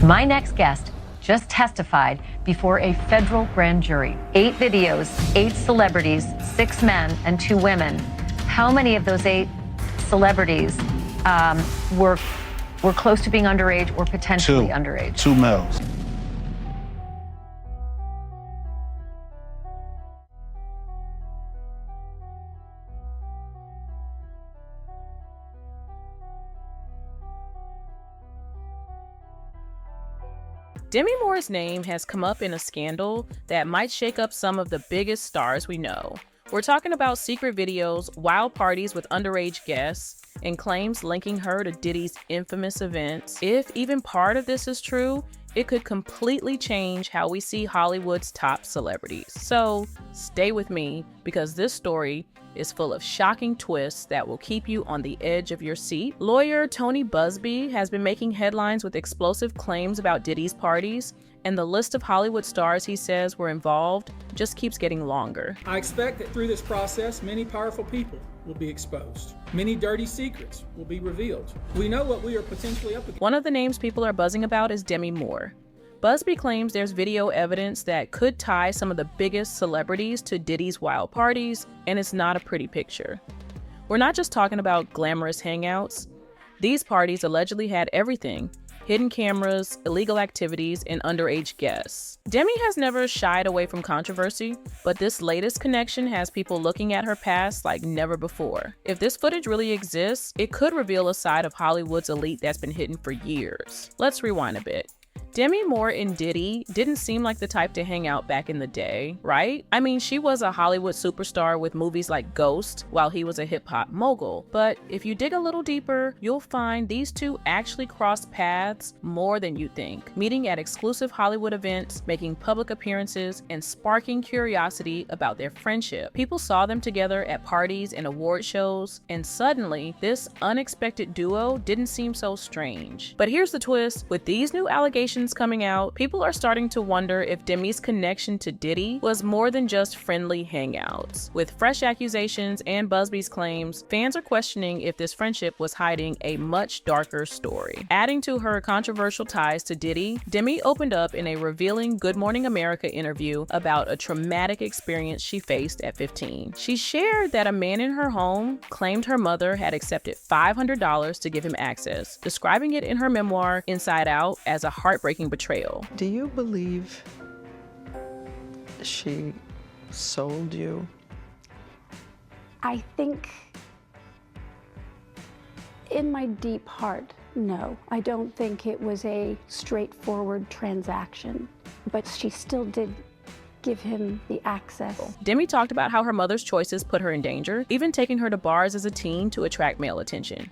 My next guest just testified before a federal grand jury. 8 videos, 8 celebrities, 6 men and 2 women. How many of those 8 celebrities were close to being underage or potentially underage? 2 males. Demi Moore's name has come up in a scandal that might shake up some of the biggest stars we know. We're talking about secret videos, wild parties with underage guests, and claims linking her to Diddy's infamous events. If even part of this is true, it could completely change how we see Hollywood's top celebrities. So stay with me, because this story is full of shocking twists that will keep you on the edge of your seat. Lawyer Tony Buzbee has been making headlines with explosive claims about Diddy's parties, and the list of Hollywood stars he says were involved just keeps getting longer. I expect that through this process, many powerful people will be exposed. Many dirty secrets will be revealed. We know what we are potentially up against. One of the names people are buzzing about is Demi Moore. Buzbee claims there's video evidence that could tie some of the biggest celebrities to Diddy's wild parties, and it's not a pretty picture. We're not just talking about glamorous hangouts. These parties allegedly had everything: hidden cameras, illegal activities, and underage guests. Demi has never shied away from controversy, but this latest connection has people looking at her past like never before. If this footage really exists, it could reveal a side of Hollywood's elite that's been hidden for years. Let's rewind a bit. Demi Moore and Diddy didn't seem like the type to hang out back in the day, right? I mean, she was a Hollywood superstar with movies like Ghost while he was a hip-hop mogul. But if you dig a little deeper, you'll find these two actually crossed paths more than you think, meeting at exclusive Hollywood events, making public appearances, and sparking curiosity about their friendship. People saw them together at parties and award shows, and suddenly, this unexpected duo didn't seem so strange. But here's the twist: with these new allegations coming out, people are starting to wonder if Demi's connection to Diddy was more than just friendly hangouts. With fresh accusations and Buzbee's claims, fans are questioning if this friendship was hiding a much darker story. Adding to her controversial ties to Diddy, Demi opened up in a revealing Good Morning America interview about a traumatic experience she faced at 15. She shared that a man in her home claimed her mother had accepted $500 to give him access, describing it in her memoir, Inside Out, as a heartbreaking betrayal. Do you believe she sold you? I think in my deep heart, no. I don't think it was a straightforward transaction, but she still did give him the access. Demi talked about how her mother's choices put her in danger, even taking her to bars as a teen to attract male attention.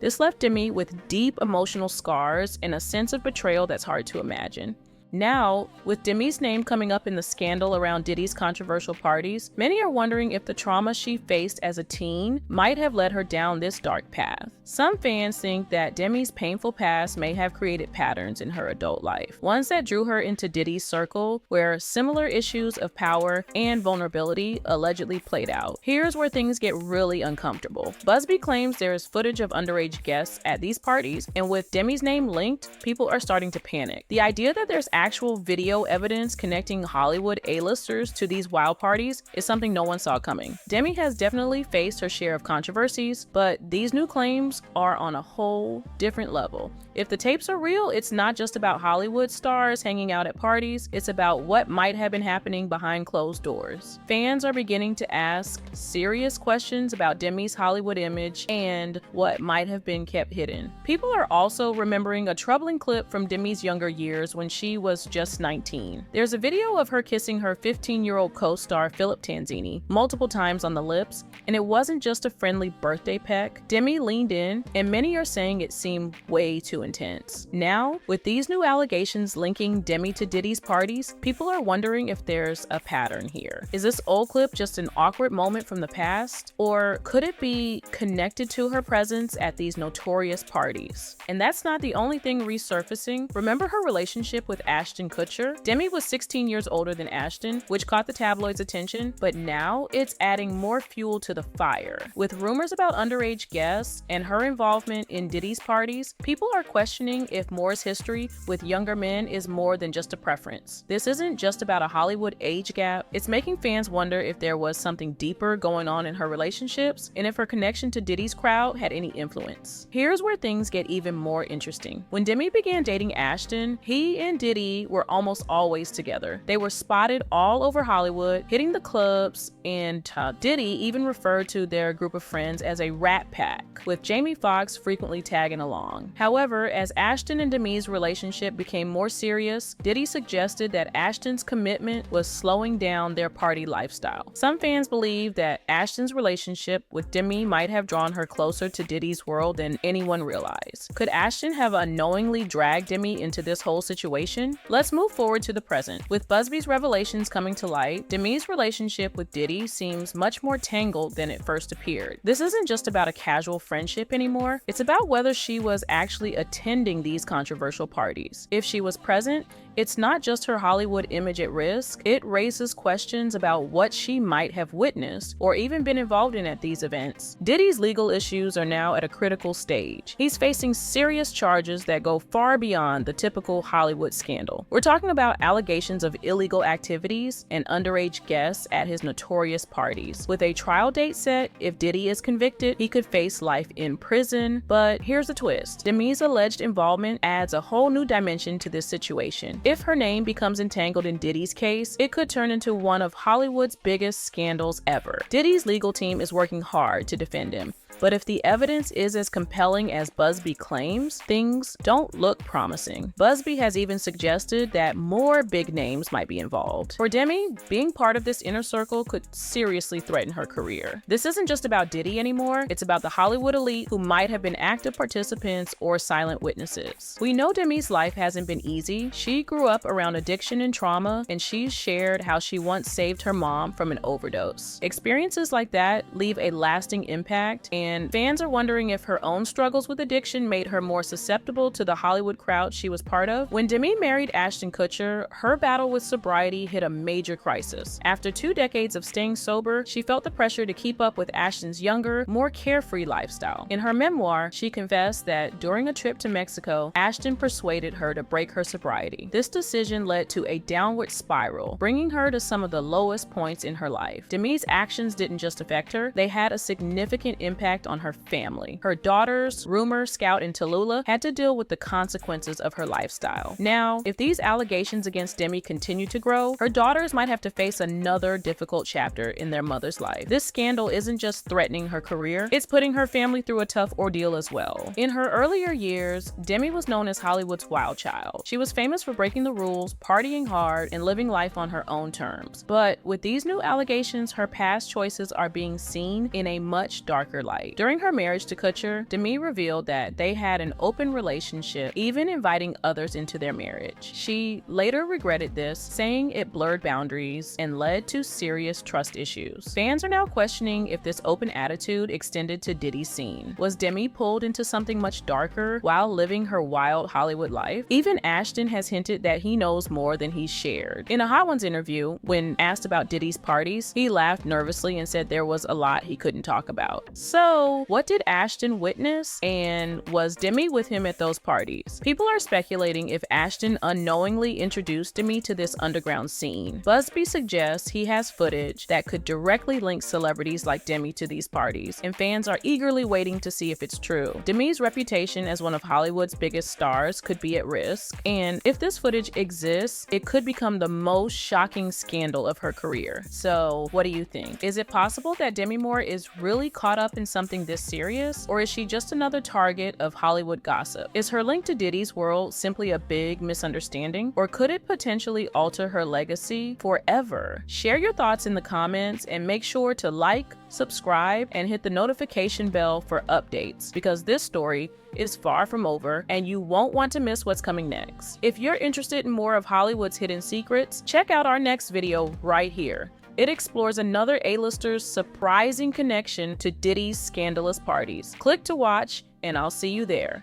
This left Demi with deep emotional scars and a sense of betrayal that's hard to imagine. Now, with Demi's name coming up in the scandal around Diddy's controversial parties, many are wondering if the trauma she faced as a teen might have led her down this dark path. Some fans think that Demi's painful past may have created patterns in her adult life, ones that drew her into Diddy's circle, where similar issues of power and vulnerability allegedly played out. Here's where things get really uncomfortable. Buzbee claims there is footage of underage guests at these parties, and with Demi's name linked, people are starting to panic. The idea that there's actual video evidence connecting Hollywood A-listers to these wild parties is something no one saw coming. Demi has definitely faced her share of controversies, but these new claims are on a whole different level. If the tapes are real, it's not just about Hollywood stars hanging out at parties, it's about what might have been happening behind closed doors. Fans are beginning to ask serious questions about Demi's Hollywood image and what might have been kept hidden. People are also remembering a troubling clip from Demi's younger years when she was just 19. There's a video of her kissing her 15-year-old co-star Philip Tanzini multiple times on the lips, and it wasn't just a friendly birthday peck. Demi leaned in, and many are saying it seemed way too intense. Now, with these new allegations linking Demi to Diddy's parties, people are wondering if there's a pattern here. Is this old clip just an awkward moment from the past, or could it be connected to her presence at these notorious parties? And that's not the only thing resurfacing. Remember her relationship with Ashton Kutcher. Demi was 16 years older than Ashton, which caught the tabloids' attention, but now it's adding more fuel to the fire. With rumors about underage guests and her involvement in Diddy's parties, people are questioning if Moore's history with younger men is more than just a preference. This isn't just about a Hollywood age gap, it's making fans wonder if there was something deeper going on in her relationships and if her connection to Diddy's crowd had any influence. Here's where things get even more interesting. When Demi began dating Ashton, he and Diddy were almost always together. They were spotted all over Hollywood, hitting the clubs, and Diddy even referred to their group of friends as a rat pack, with Jamie Foxx frequently tagging along. However, as Ashton and Demi's relationship became more serious, Diddy suggested that Ashton's commitment was slowing down their party lifestyle. Some fans believe that Ashton's relationship with Demi might have drawn her closer to Diddy's world than anyone realized. Could Ashton have unknowingly dragged Demi into this whole situation? Let's move forward to the present. With Busby's revelations coming to light, Demi's relationship with Diddy seems much more tangled than it first appeared. This isn't just about a casual friendship anymore, it's about whether she was actually attending these controversial parties. If she was present, it's not just her Hollywood image at risk, it raises questions about what she might have witnessed or even been involved in at these events. Diddy's legal issues are now at a critical stage. He's facing serious charges that go far beyond the typical Hollywood scandal. We're talking about allegations of illegal activities and underage guests at his notorious parties. With a trial date set, if Diddy is convicted, he could face life in prison. But here's the twist. Demi's alleged involvement adds a whole new dimension to this situation. If her name becomes entangled in Diddy's case, it could turn into one of Hollywood's biggest scandals ever. Diddy's legal team is working hard to defend him, but if the evidence is as compelling as Busby claims, things don't look promising. Busby has even suggested that more big names might be involved. For Demi, being part of this inner circle could seriously threaten her career. This isn't just about Diddy anymore, it's about the Hollywood elite who might have been active participants or silent witnesses. We know Demi's life hasn't been easy. She grew up around addiction and trauma, and she's shared how she once saved her mom from an overdose. Experiences like that leave a lasting impact, and fans are wondering if her own struggles with addiction made her more susceptible to the Hollywood crowd she was part of. When Demi married Ashton Kutcher, her battle with sobriety hit a major crisis. After 2 decades of staying sober, she felt the pressure to keep up with Ashton's younger, more carefree lifestyle. In her memoir, she confessed that during a trip to Mexico, Ashton persuaded her to break her sobriety. This decision led to a downward spiral, bringing her to some of the lowest points in her life. Demi's actions didn't just affect her, they had a significant impact on her family. Her daughters, Rumor, Scout, and Tallulah, had to deal with the consequences of her lifestyle. Now, if these allegations against Demi continue to grow, her daughters might have to face another difficult chapter in their mother's life. This scandal isn't just threatening her career, it's putting her family through a tough ordeal as well. In her earlier years, Demi was known as Hollywood's wild child. She was famous for breaking the rules, partying hard, and living life on her own terms. But with these new allegations, her past choices are being seen in a much darker light. During her marriage to Kutcher, Demi revealed that they had an open relationship, even inviting others into their marriage. She later regretted this, saying it blurred boundaries and led to serious trust issues. Fans are now questioning if this open attitude extended to Diddy's scene. Was Demi pulled into something much darker while living her wild Hollywood life? Even Ashton has hinted that he knows more than he's shared. In a Hot Ones interview, when asked about Diddy's parties, he laughed nervously and said there was a lot he couldn't talk about. So, what did Ashton witness, and was Demi with him at those parties? People are speculating if Ashton unknowingly introduced Demi to this underground scene. Busby suggests he has footage that could directly link celebrities like Demi to these parties, and fans are eagerly waiting to see if it's true. Demi's reputation as one of Hollywood's biggest stars could be at risk, and if this footage exists, it could become the most shocking scandal of her career. So, what do you think? Is it possible that Demi Moore is really caught up in something this serious, or is she just another target of Hollywood gossip? Is her link to Diddy's world simply a big misunderstanding, or could it potentially alter her legacy forever? Share your thoughts in the comments, and make sure to like, subscribe, and hit the notification bell for updates, because this story is far from over and you won't want to miss what's coming next. If you're interested in more of Hollywood's hidden secrets, check out our next video right here. It explores another A-lister's surprising connection to Diddy's scandalous parties. Click to watch, and I'll see you there.